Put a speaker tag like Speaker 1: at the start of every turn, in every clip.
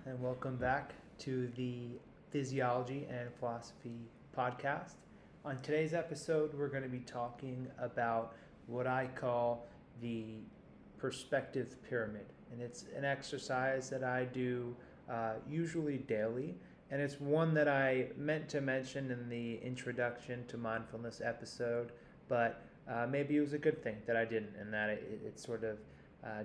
Speaker 1: and welcome back to the Physiology and Philosophy podcast. On today's episode, we're going to be talking about what I call the perspective pyramid, and it's an exercise that I do usually daily, and it's one that I meant to mention in the introduction to mindfulness episode, but maybe it was a good thing that I didn't, and that it sort of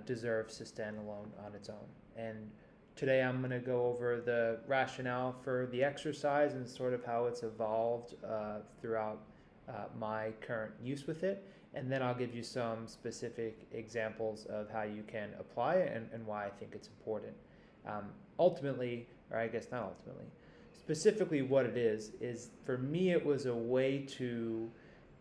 Speaker 1: deserves to stand alone on its own. And today I'm going to go over the rationale for the exercise and sort of how it's evolved throughout my current use with it. And then I'll give you some specific examples of how you can apply it and why I think it's important. Ultimately, or I guess not ultimately, specifically what it is for me it was a way to,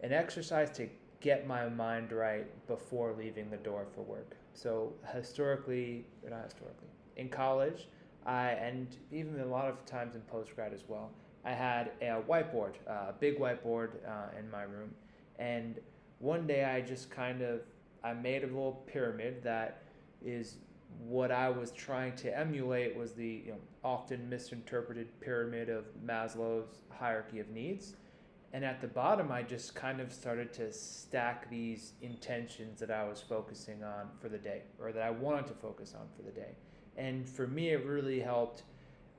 Speaker 1: an exercise to get my mind right before leaving the door for work. So historically, or not historically, in college, and even a lot of times in postgrad as well, I had a whiteboard, a big whiteboard in my room. And one day I made a little pyramid that is what I was trying to emulate was the often misinterpreted pyramid of Maslow's hierarchy of needs. And at the bottom, I just kind of started to stack these intentions that I was focusing on for the day, or that I wanted to focus on for the day. And for me, it really helped.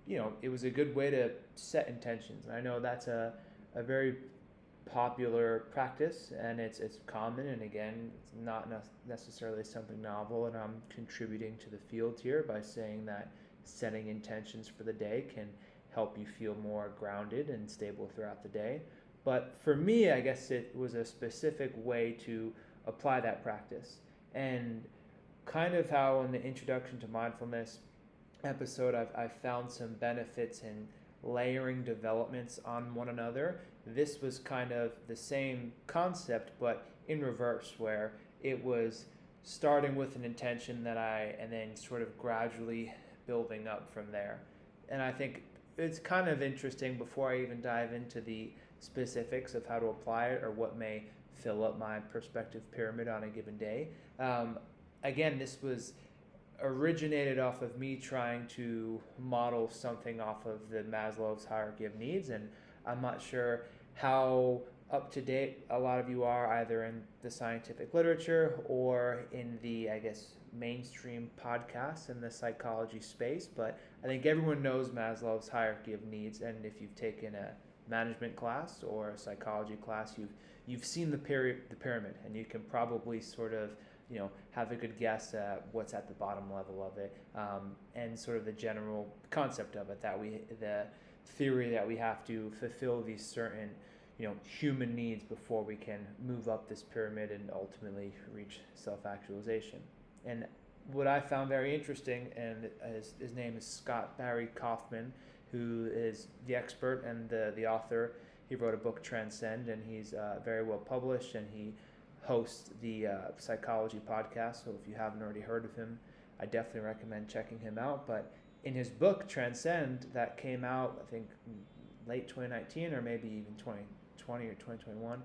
Speaker 1: It was a good way to set intentions. And I know that's a very popular practice, and it's common. And again, it's not necessarily something novel. And I'm contributing to the field here by saying that setting intentions for the day can help you feel more grounded and stable throughout the day. But for me, I guess it was a specific way to apply that practice. And kind of how in the introduction to mindfulness episode, I've found some benefits in layering developments on one another. This was kind of the same concept, but in reverse, where it was starting with an intention and then sort of gradually building up from there. And I think it's kind of interesting before I even dive into the specifics of how to apply it or what may fill up my perspective pyramid on a given day. Again, this was originated off of me trying to model something off of the Maslow's hierarchy of needs, and I'm not sure how up to date a lot of you are either in the scientific literature or in the, I guess, mainstream podcasts in the psychology space, but I think everyone knows Maslow's hierarchy of needs, and if you've taken a management class or a psychology class, you've seen the pyramid, and you can probably sort of have a good guess at what's at the bottom level of it, and sort of the general concept of it, the theory that we have to fulfill these certain human needs before we can move up this pyramid and ultimately reach self-actualization. And what I found very interesting, and his name is Scott Barry Kaufman, who is the expert and the author. He wrote a book, Transcend, and he's very well published, and he hosts the Psychology podcast. So if you haven't already heard of him, I definitely recommend checking him out. But in his book, Transcend, that came out, I think, late 2019 or maybe even 2020 or 2021,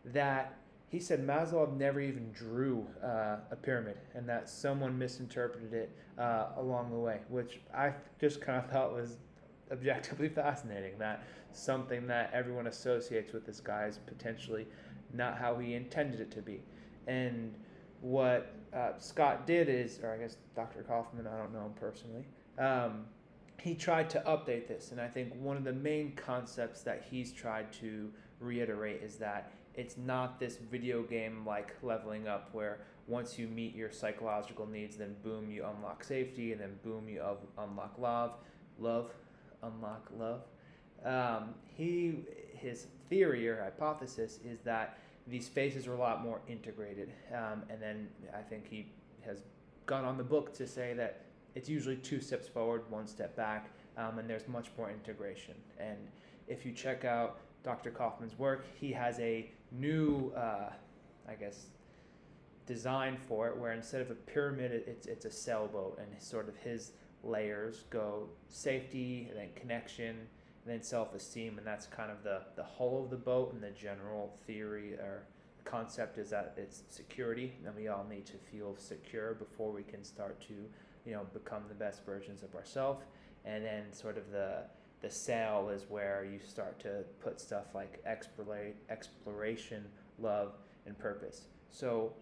Speaker 1: that he said Maslow never even drew a pyramid, and that someone misinterpreted it along the way, which I just kind of thought was objectively fascinating, that something that everyone associates with this guy is potentially not how he intended it to be. And what Scott did is, or I guess Dr. Kaufman, I don't know him personally, he tried to update this. And I think one of the main concepts that he's tried to reiterate is that it's not this video game like leveling up where once you meet your psychological needs, then boom, you unlock safety, and then boom, you unlock unlock love. His theory or hypothesis is that these phases are a lot more integrated, and then I think he has gone on the book to say that it's usually 2 steps forward, 1 step back, and there's much more integration. And if you check out Dr. Kaufman's work, he has a new, design for it, where instead of a pyramid, it's a sailboat, and sort of his layers go safety, and then connection, and then self-esteem, and that's kind of the hull of the boat. And the general theory or concept is that it's security, and we all need to feel secure before we can start to become the best versions of ourselves. And then sort of the sale is where you start to put stuff like exploration, love, and purpose. So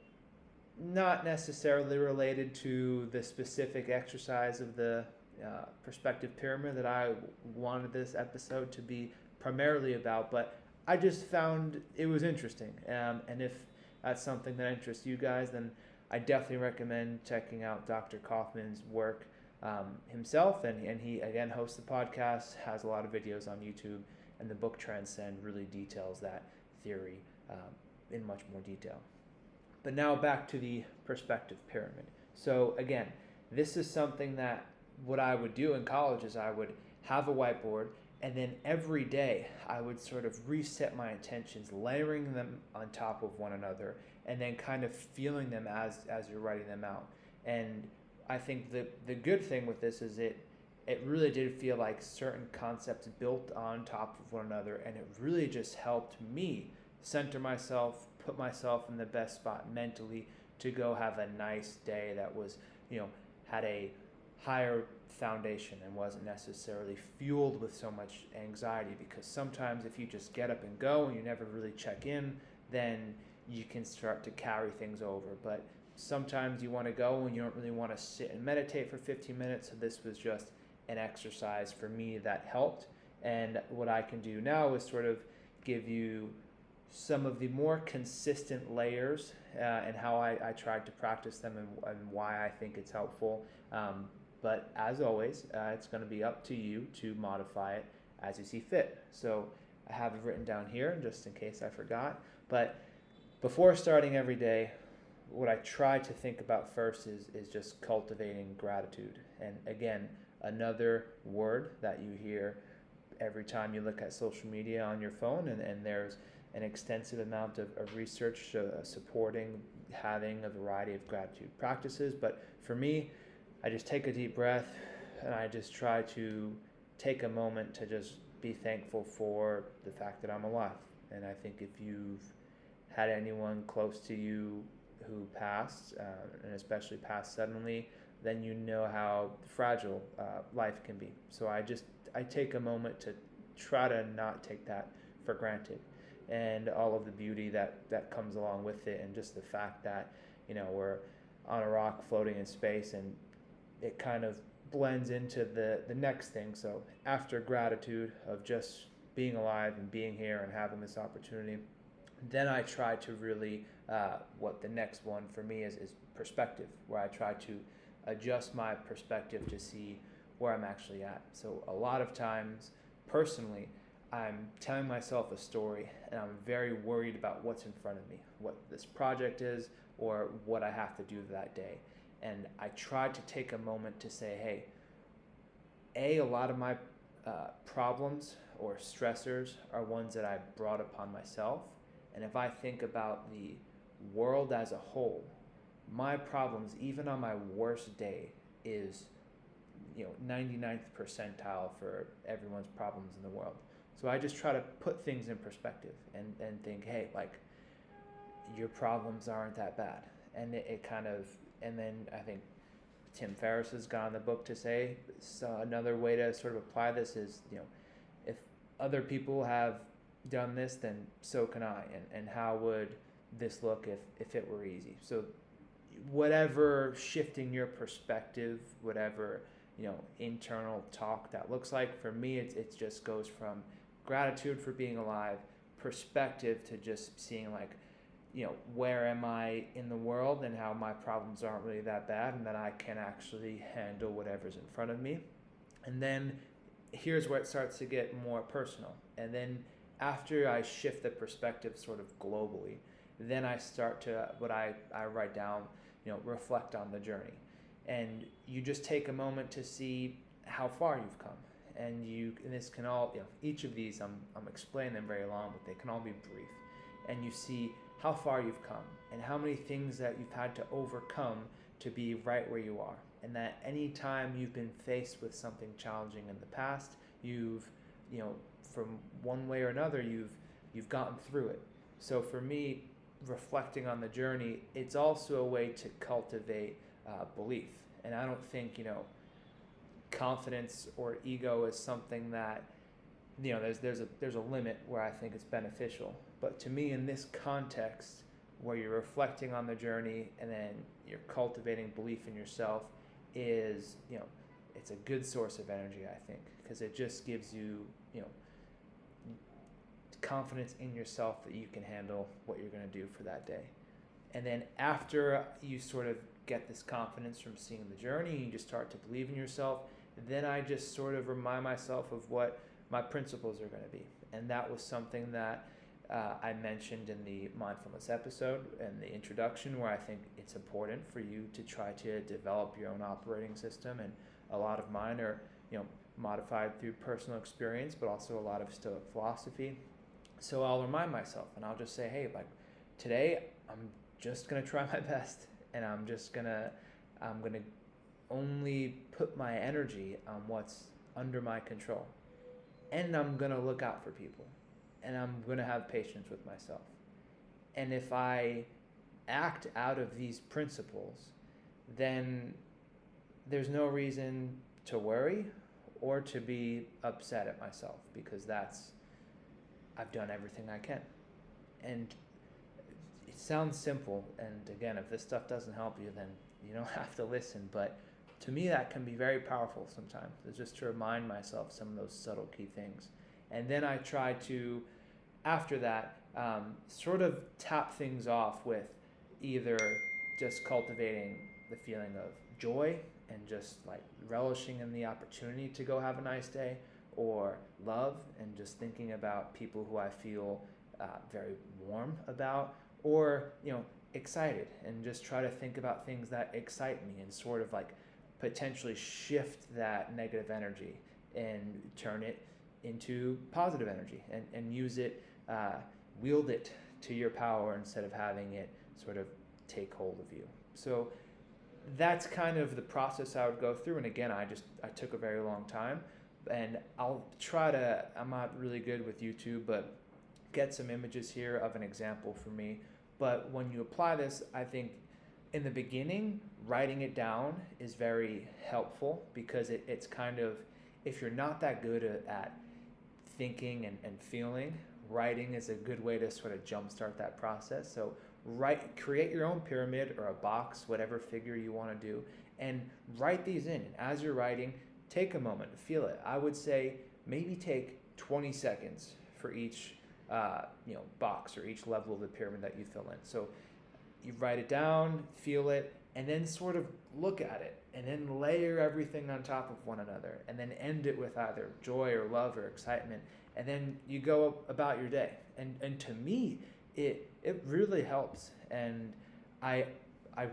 Speaker 1: not necessarily related to the specific exercise of the perspective pyramid that I wanted this episode to be primarily about, but I just found it was interesting. And if that's something that interests you guys, then I definitely recommend checking out Dr. Kaufman's work himself. And he, again, hosts the podcast, has a lot of videos on YouTube, and the book Transcend really details that theory in much more detail. But now back to the perspective pyramid. So again, this is something that what I would do in college is I would have a whiteboard, and then every day I would sort of reset my intentions, layering them on top of one another, and then kind of feeling them as you're writing them out. And I think the good thing with this is it really did feel like certain concepts built on top of one another, and it really just helped me center myself, put myself in the best spot mentally to go have a nice day that was, had a higher foundation and wasn't necessarily fueled with so much anxiety. Because sometimes if you just get up and go and you never really check in, then you can start to carry things over. But sometimes you want to go and you don't really want to sit and meditate for 15 minutes. So this was just an exercise for me that helped. And what I can do now is sort of give you some of the more consistent layers and how I tried to practice them and why I think it's helpful. But as always, it's going to be up to you to modify it as you see fit. So I have it written down here just in case I forgot. But before starting every day, what I try to think about first is just cultivating gratitude. And again, another word that you hear every time you look at social media on your phone, and there's an extensive amount of research supporting having a variety of gratitude practices. But for me, I just take a deep breath and I just try to take a moment to just be thankful for the fact that I'm alive. And I think if you've had anyone close to you who passed, and especially passed suddenly, then you know how fragile life can be. So I take a moment to try to not take that for granted, and all of the beauty that comes along with it, and just the fact that we're on a rock floating in space, and it kind of blends into the next thing. So after gratitude of just being alive and being here and having this opportunity, then I try to really what the next one for me is perspective, where I try to adjust my perspective to see where I'm actually at. So a lot of times, personally, I'm telling myself a story and I'm very worried about what's in front of me, what this project is or what I have to do that day. And I try to take a moment to say, hey, a lot of my problems or stressors are ones that I brought upon myself. And if I think about the world as a whole, my problems, even on my worst day, is 99th percentile for everyone's problems in the world. So I just try to put things in perspective and think, hey, like, your problems aren't that bad. And it kind of, and then I think Tim Ferriss has gone in the book to say, so another way to sort of apply this is, if other people have done this, then so can I. And how would this look if it were easy? So whatever shifting your perspective, whatever, internal talk that looks like, for me, it just goes from gratitude for being alive, perspective to just seeing like, where am I in the world and how my problems aren't really that bad and that I can actually handle whatever's in front of me. And then here's where it starts to get more personal. And then after I shift the perspective sort of globally, then I start to, what I write down, reflect on the journey. And you just take a moment to see how far you've come. And this can all, each of these, I'm explaining them very long, but they can all be brief. And you see how far you've come and how many things that you've had to overcome to be right where you are. And that any time you've been faced with something challenging in the past, you've, from one way or another, you've gotten through it. So for me, reflecting on the journey, it's also a way to cultivate belief. And I don't think, confidence or ego is something that, there's a limit where I think it's beneficial. But to me, in this context, where you're reflecting on the journey and then you're cultivating belief in yourself, is, it's a good source of energy, I think, because it just gives you, confidence in yourself that you can handle what you're going to do for that day. And then after you sort of get this confidence from seeing the journey, you just start to believe in yourself, then I just sort of remind myself of what my principles are going to be. And that was something that I mentioned in the mindfulness episode and the introduction, where I think it's important for you to try to develop your own operating system. And a lot of mine are, modified through personal experience, but also a lot of Stoic philosophy. So I'll remind myself, and I'll just say, hey, like, today I'm just going to try my best, and I'm going to only put my energy on what's under my control. And I'm going to look out for people, and I'm going to have patience with myself. And if I act out of these principles, then there's no reason to worry or to be upset at myself, because I've done everything I can. And it sounds simple, and again, if this stuff doesn't help you, then you don't have to listen. But to me, that can be very powerful sometimes, is just to remind myself some of those subtle key things. And then I try to, after that, sort of tap things off with either just cultivating the feeling of joy and just like relishing in the opportunity to go have a nice day, or love and just thinking about people who I feel very warm about, or excited, and just try to think about things that excite me and sort of like potentially shift that negative energy and turn it into positive energy, and use it, wield it to your power instead of having it sort of take hold of you. So that's kind of the process I would go through. And again, I took a very long time, and I'm not really good with YouTube, but get some images here of an example for me. But when you apply this, I think in the beginning, writing it down is very helpful, because it's kind of, if you're not that good at thinking and feeling, writing is a good way to sort of jumpstart that process. So create your own pyramid or a box, whatever figure you want to do, and write these in. And as you're writing, take a moment, feel it. I would say maybe take 20 seconds for each box or each level of the pyramid that you fill in. So you write it down, feel it, and then sort of look at it, and then layer everything on top of one another, and then end it with either joy or love or excitement, and then you go about your day. And to me, it really helps, and I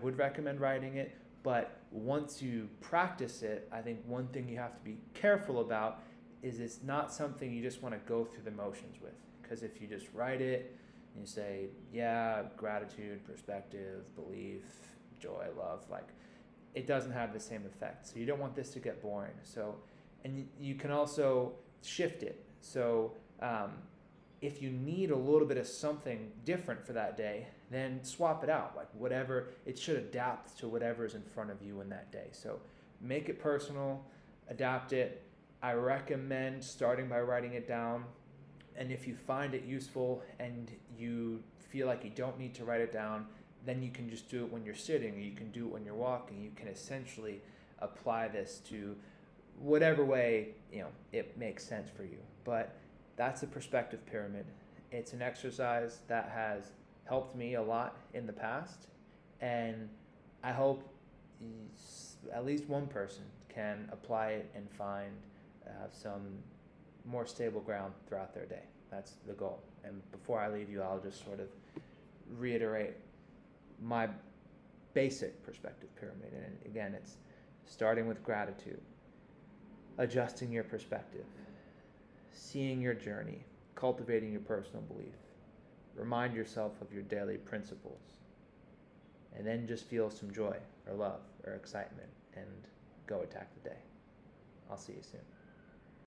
Speaker 1: would recommend writing it. But once you practice it, I think one thing you have to be careful about is it's not something you just want to go through the motions with. Because if you just write it and you say, yeah, gratitude, perspective, belief, joy, love, like, it doesn't have the same effect. So you don't want this to get boring. So, and you can also shift it. So if you need a little bit of something different for that day, then swap it out. Like, whatever, it should adapt to whatever's in front of you in that day. So make it personal, adapt it. I recommend starting by writing it down. And if you find it useful and you feel like you don't need to write it down, then you can just do it when you're sitting, or you can do it when you're walking. You can essentially apply this to whatever way it makes sense for you. But that's a perspective pyramid. It's an exercise that has helped me a lot in the past, and I hope at least one person can apply it and find some more stable ground throughout their day. That's the goal. And before I leave you, I'll just sort of reiterate my basic perspective pyramid. And again, it's starting with gratitude, adjusting your perspective, seeing your journey, cultivating your personal belief, remind yourself of your daily principles, and then just feel some joy or love or excitement and go attack the day. I'll see you soon.